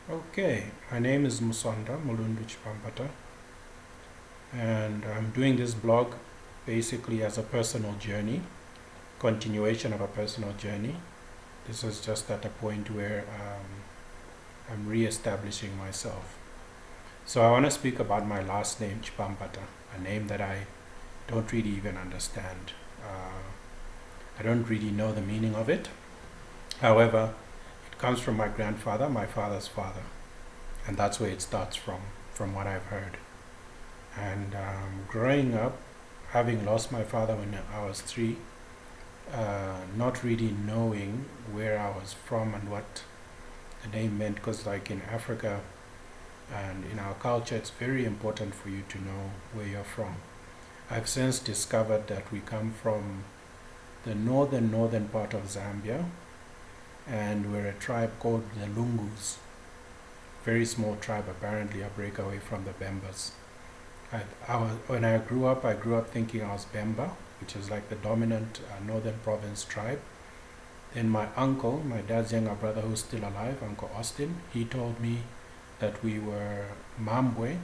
Okay, my name is Musonda Mulundu Chipampata, and I'm doing this blog basically as a personal journey, continuation of a personal journey. This is just at a point where I'm re-establishing myself. So I want to speak about my last name, Chipampata, a name that I don't really even understand. I don't really know the meaning of it. However, it comes from my grandfather, my father's father, and that's where it starts from what I've heard. And growing up, having lost my father when I was 3, not really knowing where I was from and what the name meant, because like in Africa and in our culture, it's very important for you to know where you're from. I've since discovered that we come from the northern part of Zambia, and we're a tribe called the Lungus. Very small tribe, apparently a breakaway from the Bembas. When I grew up thinking I was Bemba, which is like the dominant northern province tribe. Then my uncle, my dad's younger brother who's still alive, Uncle Austin, he told me that we were Mambwe.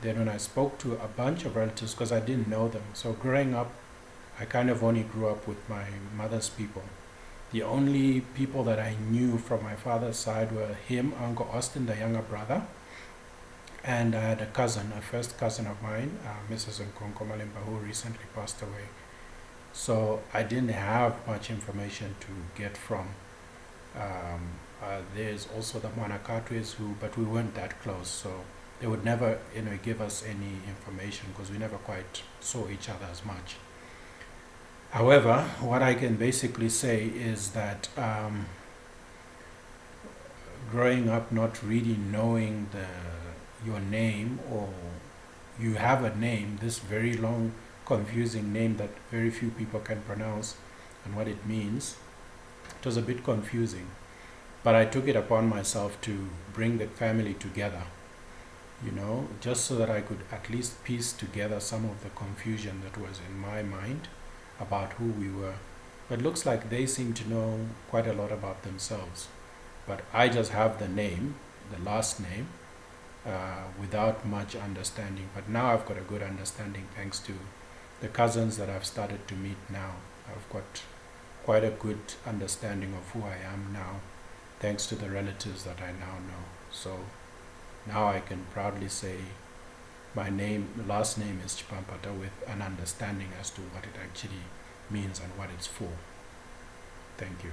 Then when I spoke to a bunch of relatives, because I didn't know them, so growing up, I kind of only grew up with my mother's people. The only people that I knew from my father's side were him, Uncle Austin, the younger brother, and I had a cousin, a first cousin of mine, Mrs. Nkonko Malimba, who recently passed away. So I didn't have much information to get from. There's also the Manakatwes but we weren't that close, so they would never, give us any information because we never quite saw each other as much. However, what I can basically say is that growing up not really knowing your name, or you have a name, this very long, confusing name that very few people can pronounce and what it means, it was a bit confusing. But I took it upon myself to bring the family together, just so that I could at least piece together some of the confusion that was in my mind about who we were. But it looks like they seem to know quite a lot about themselves. But I just have the name, the last name, without much understanding. But now I've got a good understanding thanks to the cousins that I've started to meet now. I've got quite a good understanding of who I am now, thanks to the relatives that I now know. So now I can proudly say my last name is Chipampata, with an understanding as to what it actually means and what it's for. Thank you.